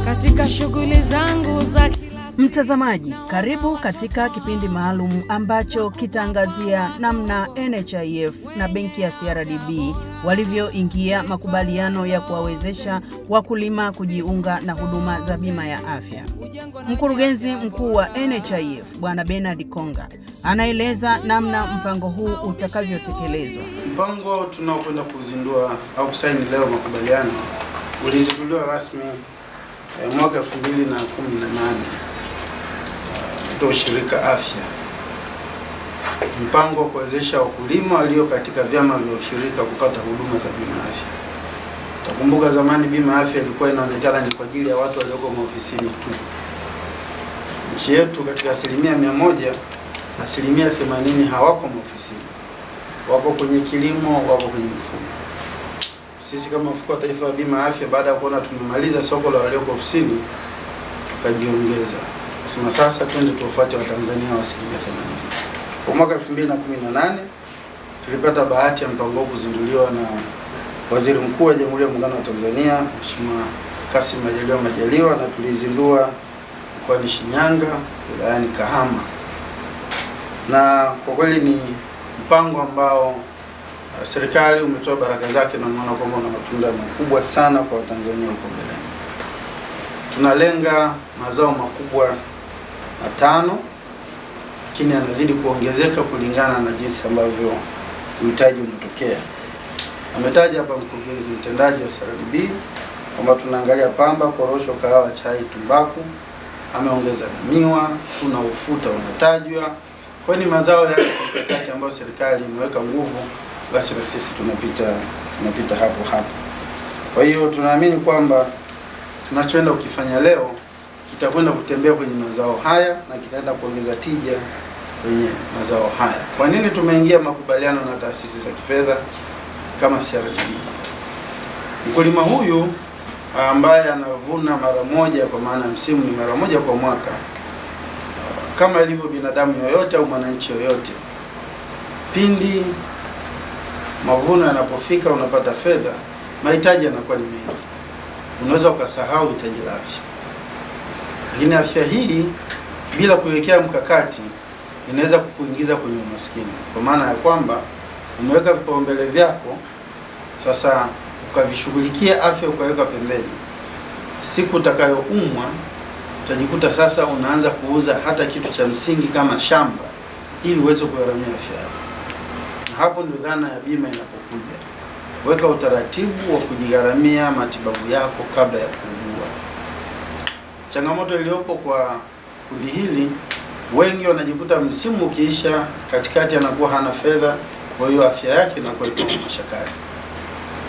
Katika shughuli zangu za mtazamaji, karibu katika kipindi maalum ambacho kitaangazia namna NHIF na benki ya CRDB walivyoingia makubaliano ya kuwawezesha wakulima kujiunga na huduma za bima ya afya. Mkurugenzi mkuu wa NHIF Bwana Bernard Konga anaeleza namna mpango huu utakavyotekelezwa. Mpango tunaokwenda kuzindua au kusaini leo makubaliano ulizinduliwa rasmi mwaka 2018 kutoka shirika afya. Mpango wa kuwezesha wakulima walio katika vyama vya ushirika kupata huduma za bima afya. Utakumbuka zamani bima afya ilikuwa inaonekana ni kwa ajili ya watu walioko maofisini tu. Nchi yetu katika 100%, 80% hawako maofisini. Wako kwenye kilimo, wako kwenye mifugo. Sisi kama mfuko wa taifa wa bima afya, baada ya kuona tumemaliza soko la walioko ofisini, tukajiongeza. Nasema sasa twende tuwafuate Watanzania wa 80%. Kwa mwaka 2018 tulipata bahati ya mpango huu kuzinduliwa na Waziri Mkuu wa Jamhuri ya Muungano wa Tanzania, Mheshimiwa Kassim Majaliwa, na tulizindua mkoani Shinyanga, wilayani Kahama. Na kwa kweli ni mpango ambao serikali umetoa baraka zake na naona kwamba una matunda makubwa sana kwa Watanzania huko mbeleni. Tunalenga mazao makubwa 5, lakini yanazidi kuongezeka kulingana na jinsi ambavyo uhitaji unatokea. Ametaja hapa mkurugenzi mtendaji wa CRDB kwamba tunaangalia pamba, korosho, kahawa, chai, tumbaku. Ameongeza na miwa, tuna ufuta unatajwa. Kwa ni mazao yale mikakati ambayo serikali imeweka nguvu, basi na sisi tunapita hapo. Kwa hiyo tunaamini kwamba tunachoenda kukifanya leo kitakwenda kutembea kwenye mazao haya na kitaenda kuongeza tija kwenye mazao haya. Kwa nini tumeingia makubaliano na taasisi za kifedha kama CRDB? Mkulima huyu ambaye anavuna mara moja, kwa maana msimu ni mara moja kwa mwaka, kama ilivyo binadamu yoyote au mwananchi yoyote, pindi mavuno yanapofika, unapata fedha, mahitaji yanakuwa ni mengi. Unaweza ukasahau hitaji la afya. Lakini afya hii bila kuwekea mkakati inaweza kukuingiza kwenye umaskini. Kwa maana ya kwamba umeweka vipaumbele vyako, sasa ukavishughulikia afya ukaweka pembeni. Siku utakayoumwa utajikuta sasa unaanza kuuza hata kitu cha msingi kama shamba ili uweze kugharamia afya yako. Na hapo ndio dhana ya bima inapokuja. Weka utaratibu wa kujigharamia matibabu yako kabla ya kuugua. Changamoto iliyopo kwa kundi hili, wengi wanajikuta msimu ukiisha, katikati anakuwa hana fedha, kwa hiyo afya yake inakuwa iko mashakani.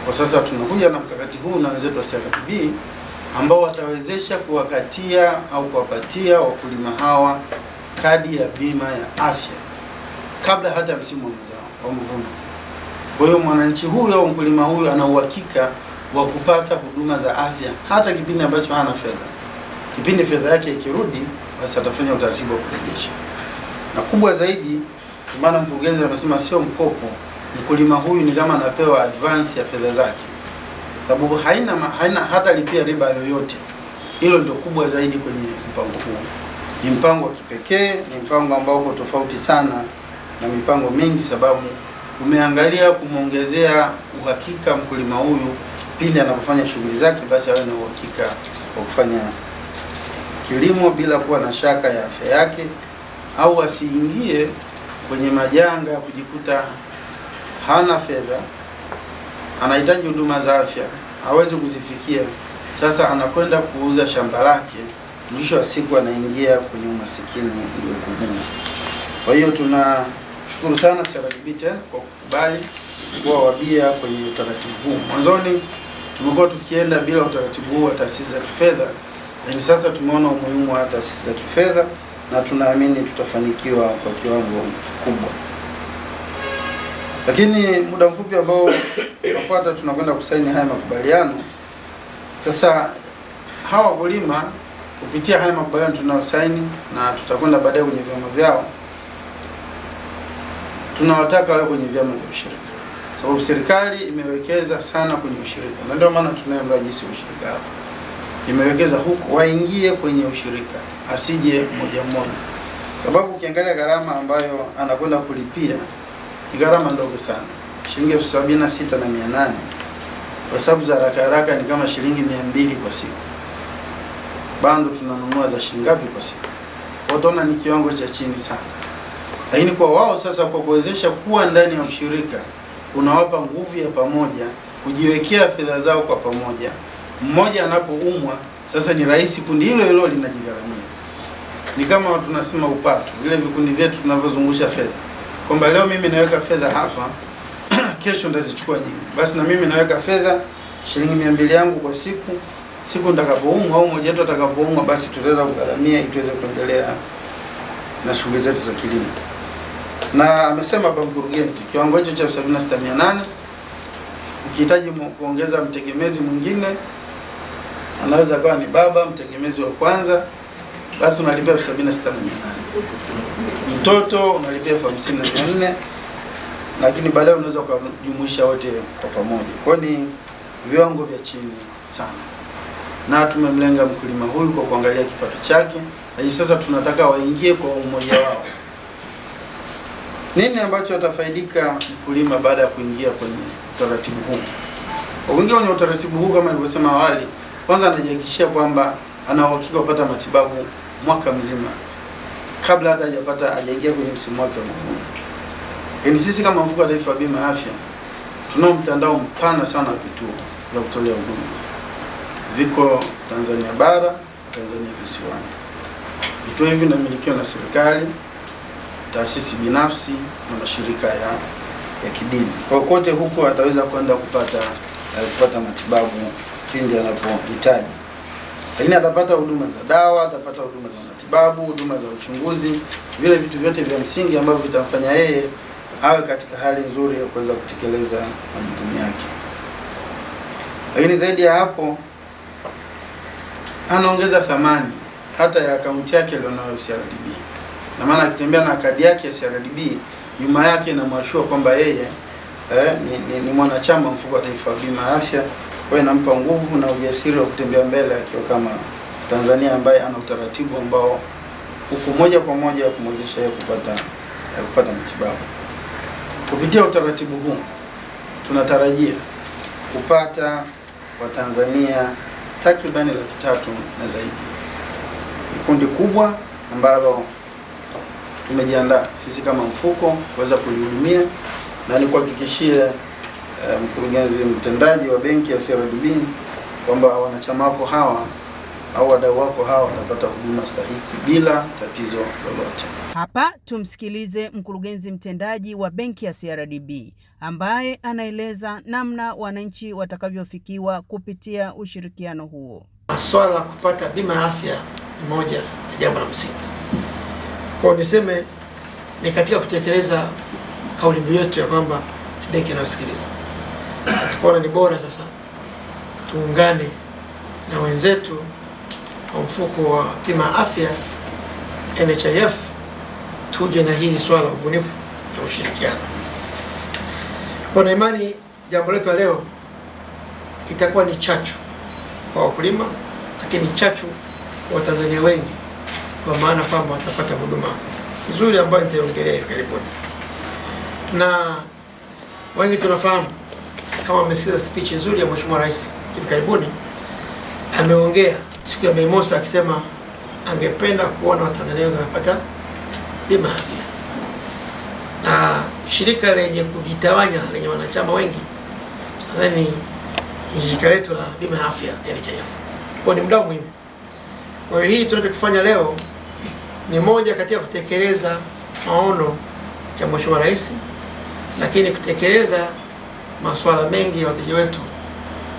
Kwa sasa tunakuja na mkakati huu na wenzetu wa CRDB ambao watawezesha kuwakatia au kuwapatia wakulima hawa kadi ya bima ya afya kabla hata msimu wa mazao wa mavuno. Kwa hiyo mwananchi huyu au mkulima huyu ana uhakika wa kupata huduma za afya hata kipindi ambacho hana fedha. Kipindi fedha yake ikirudi, basi atafanya utaratibu wa kurejesha. Na kubwa zaidi, maana mkurugenzi anasema sio mkopo, mkulima huyu ni kama anapewa advance ya fedha zake, sababu haina hata lipia riba yoyote. Hilo ndio kubwa zaidi kwenye mpango huu. Ni mpango wa kipekee, ni mpango ambao uko tofauti sana na mipango mingi, sababu umeangalia kumwongezea uhakika mkulima huyu pindi anapofanya shughuli zake, basi awe na uhakika wa kufanya kilimo bila kuwa na shaka ya afya yake, au asiingie kwenye majanga ya kujikuta hana fedha, anahitaji huduma za afya, hawezi kuzifikia, sasa anakwenda kuuza shamba lake, mwisho wa siku anaingia kwenye umasikini ndio kugumu. Kwa hiyo tunashukuru sana CRDB tena kwa kukubali kuwa wabia kwenye utaratibu huu. Mwanzoni tumekuwa tukienda bila utaratibu huu wa taasisi za kifedha, lakini sasa tumeona umuhimu wa taasisi za kifedha na tunaamini tutafanikiwa kwa kiwango kikubwa. Lakini muda mfupi ambao unafuata tunakwenda kusaini haya makubaliano. Sasa hawa wakulima kupitia haya makubaliano tunayosaini na tutakwenda baadaye kwenye vyama vyao, tunawataka wawe kwenye vyama vya ushirika. sababu serikali imewekeza sana kwenye ushirika, na ndio maana tunaye mrajisi wa ushirika hapa. Imewekeza huko waingie kwenye ushirika, asije mmoja mmoja, sababu ukiangalia gharama ambayo anakwenda kulipia ni gharama ndogo sana, shilingi 76,800. Kwa sababu za haraka ni kama shilingi 200 kwa siku. Bando tunanunua za shilingi ngapi kwa siku? Utaona ni kiwango cha chini sana. Lakini kwa wao sasa, kwa kuwezesha kuwa ndani ya ushirika, unawapa nguvu ya pamoja kujiwekea fedha zao kwa pamoja. Mmoja anapoumwa sasa ni rahisi kundi hilo hilo linajigharamia. Ni kama tunasema upato, vile vikundi vyetu tunavyozungusha fedha, kwamba leo mimi naweka fedha hapa kesho ndazichukua nyingi. Basi na mimi naweka fedha shilingi 200 yangu kwa siku nitakapoumwa au mmoja wetu atakapoumwa, basi tutaweza kugharamia ili tuweze kuendelea na shughuli zetu za kilimo. Na amesema hapa mkurugenzi, kiwango hicho cha 76,800, ukihitaji kuongeza mtegemezi mwingine, anaweza kuwa ni baba mtegemezi wa kwanza, basi unalipia 76,800. Mtoto unalipia 50,400, lakini baadaye unaweza kujumuisha wote kwa pamoja. Kwa ni viwango vya chini sana. Na tumemlenga mkulima huyu kwa kuangalia kipato chake, na sasa tunataka waingie kwa umoja wao. Nini ambacho atafaidika mkulima baada ya kuingia kwenye utaratibu huu? Kuingia kwenye utaratibu huu, kama nilivyosema awali, kwanza anajihakikishia kwamba ana uhakika kupata matibabu mwaka mzima kabla hata hajaingia kwenye msimu wake wa mavuno. Yaani sisi kama Mfuko wa Taifa wa Bima ya Afya tunao mtandao mpana sana wa vituo vya kutolea huduma. Viko Tanzania bara, Tanzania visiwani. Vituo hivi vinamilikiwa na serikali, taasisi binafsi na mashirika ya kidini. Kwa kote huko ataweza kwenda kupata matibabu pindi anapohitaji. Lakini atapata huduma za dawa, atapata huduma za matibabu, huduma za uchunguzi, vile vitu vyote vya msingi ambavyo vitamfanya yeye awe katika hali nzuri ya kuweza kutekeleza majukumu yake. Lakini zaidi ya hapo, anaongeza thamani hata ya akaunti yake aliyonayo CRDB. Na maana akitembea na kadi yake ya CRDB, nyuma yake inamwashua kwamba yeye ni mwanachama Mfuko wa Taifa wa Bima ya Afya. Kwa hiyo inampa nguvu na ujasiri wa kutembea mbele akiwa kama Tanzania ambaye ana utaratibu ambao uko moja kwa moja kumwezesha yeye kupata matibabu. Kupitia utaratibu huu tunatarajia kupata Watanzania takribani 300,000 na zaidi. Ni kundi kubwa ambalo tumejiandaa sisi kama mfuko kuweza kulihudumia, na nikuhakikishie mkurugenzi mtendaji wa benki ya CRDB kwamba wanachama wako hawa au wadau wako hawa watapata huduma stahiki bila tatizo lolote. Hapa tumsikilize mkurugenzi mtendaji wa benki ya CRDB ambaye anaeleza namna wananchi watakavyofikiwa kupitia ushirikiano huo. Swala la kupata bima ya afya ni moja ya jambo la msingi. Kwa niseme ni katika kutekeleza kauli mbiu yetu ya kwamba benki inayosikiliza. Tukaona ni bora sasa tuungane na wenzetu wa mfuko wa bima ya afya NHIF, tuje na hili swala la ubunifu na ushirikiano. Kwa na imani jambo letu leo itakuwa ni chachu kwa wakulima, lakini chachu kwa Watanzania wengi, kwa maana kwamba watapata huduma nzuri ambayo nitaiongelea hivi karibuni. Na wengi tunafahamu, kama mmesikia speech nzuri ya Mheshimiwa Rais hivi karibuni, ameongea siku ya Mei Mosi akisema angependa kuona Watanzania wengi wanapata bima ya afya. Na shirika lenye kujitawanya lenye wanachama wengi nadhani ni shirika letu la bima ya afya NHIF. Kwa ni mdau muhimu. Kwa hiyo hii tunachofanya leo ni moja katika kutekeleza maono ya Mheshimiwa Rais, lakini kutekeleza masuala mengi ya wateja wetu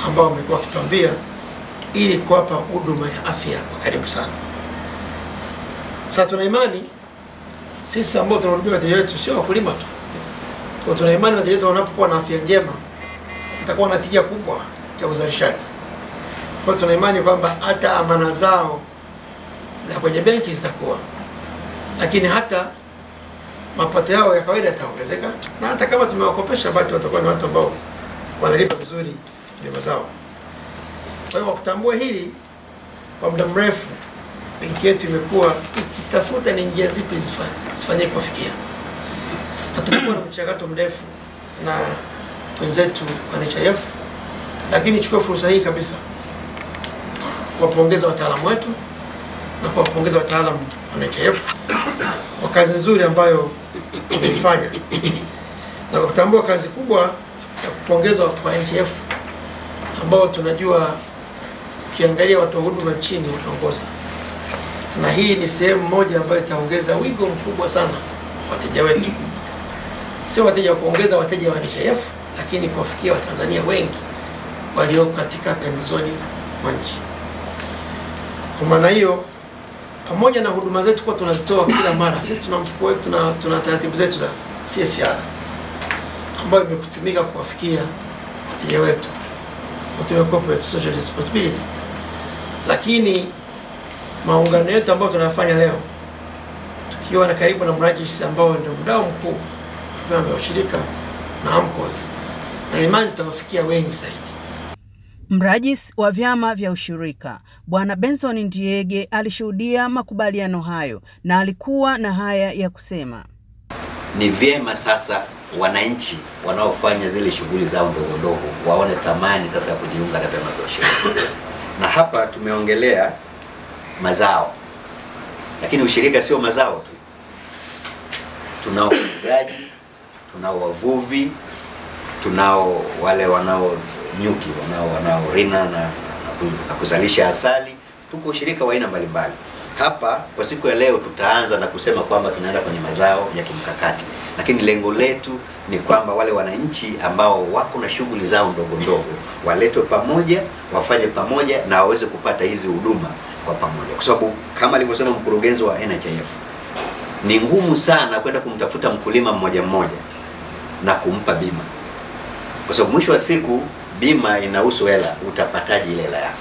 ambao wamekuwa wakituambia, ili kuwapa huduma ya afya kwa karibu sana. Sasa tuna imani sisi ambao tunahudumia wateja wetu sio wakulima tu. Kwa tuna imani wateja wetu wanapokuwa na afya njema watakuwa na tija kubwa ya uzalishaji. Kwa tuna imani kwamba hata amana zao za kwenye benki zitakuwa, lakini hata mapato yao ya kawaida yataongezeka, na hata kama tumewakopesha bado watakuwa ni watu ambao wanalipa vizuri bima zao. Kwa hiyo kwa kutambua hili, kwa muda mrefu benki yetu imekuwa ikitafuta ni njia zipi zifanye kufikia, na tumekuwa na mchakato mrefu na wenzetu wa NHIF. Lakini nichukue fursa hii kabisa kuwapongeza wataalamu wetu na kuwapongeza wataalamu wa NHIF kwa kazi nzuri ambayo wameifanya, na kutambua kazi kubwa ya kupongezwa kwa NHIF ambao tunajua ukiangalia watu wa huduma nchini wanaongoza, na hii ni sehemu moja ambayo itaongeza wigo mkubwa sana wateja wetu, sio wateja wa kuongeza wateja wa NHIF, lakini kuwafikia Watanzania wengi walio katika pembezoni mwa nchi. Kwa maana hiyo, pamoja na huduma zetu kwa tunazitoa kila mara, sisi tuna mfuko wetu, tuna taratibu zetu za CSR ambayo imekutumika kuwafikia wateja wetu, kutumia corporate social responsibility. Lakini maungano yetu ambayo tunafanya leo, tukiwa na karibu na mrajisi ambao ndio mdau mkuu wa vyama vya ushirika na AMCOS, na imani tutawafikia wengi zaidi. Mrajisi wa vyama vya ushirika Bwana Benson Ndiege alishuhudia makubaliano hayo na alikuwa na haya ya kusema. Ni vyema sasa wananchi wanaofanya zile shughuli zao ndogo ndogo waone thamani sasa ya kujiunga na vyama vya ushirika. Na hapa tumeongelea mazao, lakini ushirika sio mazao tu. Tunao wafugaji, tunao wavuvi, tunao wale wanao nyuki, wanao rina na kuzalisha asali. Tuko ushirika wa aina mbalimbali. Hapa kwa siku ya leo tutaanza na kusema kwamba tunaenda kwenye mazao ya kimkakati, lakini lengo letu ni kwamba wale wananchi ambao wako na shughuli zao ndogo ndogo waletwe pamoja, wafanye pamoja na waweze kupata hizi huduma kwa pamoja, kwa sababu kama alivyosema mkurugenzi wa NHIF, ni ngumu sana kwenda kumtafuta mkulima mmoja mmoja na kumpa bima, kwa sababu mwisho wa siku bima inahusu hela, utapataje ile hela yako?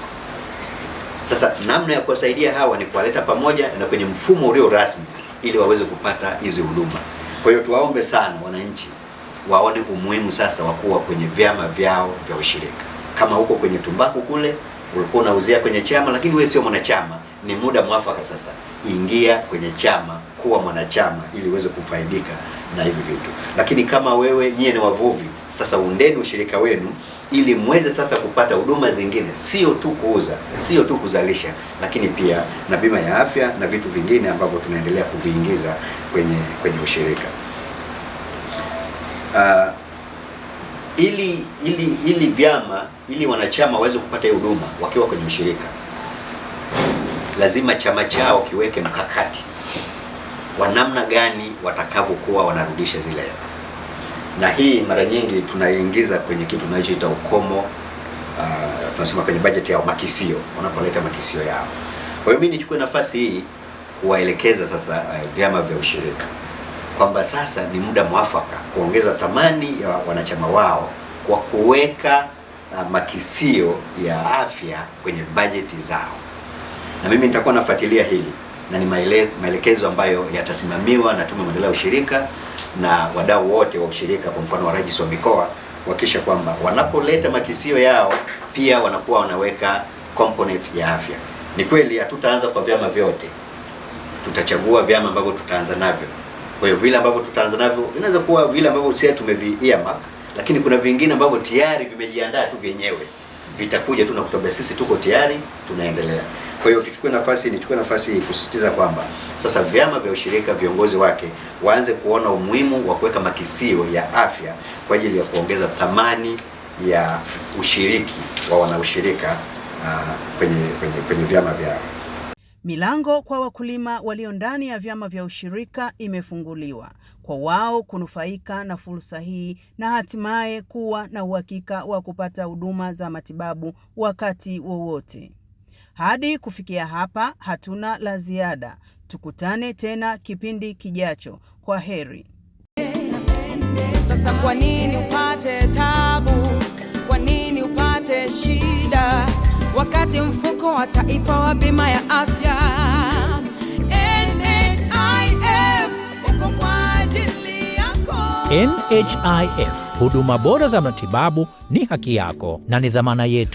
Sasa namna ya kuwasaidia hawa ni kuwaleta pamoja na kwenye mfumo ulio rasmi ili waweze kupata hizi huduma. Kwa hiyo tuwaombe sana wananchi waone umuhimu sasa wa kuwa kwenye vyama vyao vya ushirika. Kama huko kwenye tumbaku kule ulikuwa unauzia kwenye chama, lakini wewe sio mwanachama, ni muda mwafaka sasa ingia kwenye chama, kuwa mwanachama ili uweze kufaidika na hivi vitu. Lakini kama wewe nyie ni wavuvi, sasa undeni ushirika wenu ili muweze sasa kupata huduma zingine, sio tu kuuza, sio tu kuzalisha, lakini pia na bima ya afya na vitu vingine ambavyo tunaendelea kuviingiza kwenye ushirika. Ili vyama, ili wanachama waweze kupata hiyo huduma wakiwa kwenye ushirika, lazima chama chao kiweke mkakati wa namna gani watakavyokuwa wanarudisha zile hela. Na hii mara nyingi tunaingiza kwenye kitu tunachoita ukomo, tunasema kwenye bajeti yao, makisio, wanapoleta makisio yao. Kwa hiyo mimi nichukue nafasi hii kuwaelekeza sasa vyama vya ushirika kwamba sasa ni muda mwafaka kuongeza thamani ya wanachama wao kwa kuweka makisio ya afya kwenye bajeti zao. Na mimi nitakuwa nafuatilia hili, na ni maelekezo ambayo yatasimamiwa na Tume ya Maendeleo ya Ushirika na wadau wote wa ushirika, kwa mfano warajisi wa mikoa, kuhakikisha kwamba wanapoleta makisio yao pia wanakuwa wanaweka component ya afya. Ni kweli hatutaanza kwa vyama vyote, tutachagua vyama ambavyo tutaanza navyo. Kwa hiyo vile ambavyo tutaanza navyo inaweza kuwa vile ambavyo sisi tumevi-earmark, lakini kuna vingine ambavyo tayari vimejiandaa tu vyenyewe, vitakuja tu na kutuambia sisi tuko tayari, tunaendelea. Kwa hiyo nichukue nafasi hii kusisitiza kwamba sasa vyama vya ushirika, viongozi wake waanze kuona umuhimu wa kuweka makisio ya afya kwa ajili ya kuongeza thamani ya ushiriki wa wanaushirika kwenye vyama vyao. Milango kwa wakulima walio ndani ya vyama vya ushirika imefunguliwa kwa wao kunufaika na fursa hii na hatimaye kuwa na uhakika wa kupata huduma za matibabu wakati wowote. Hadi kufikia hapa hatuna la ziada. Tukutane tena kipindi kijacho. Kwa heri. Sasa kwa nini upate tabu? Kwa nini upate shida? Wakati mfuko wa taifa wa bima ya afya NHIF uko kwa ajili NHIF, huduma bora za matibabu ni haki yako na ni dhamana yetu.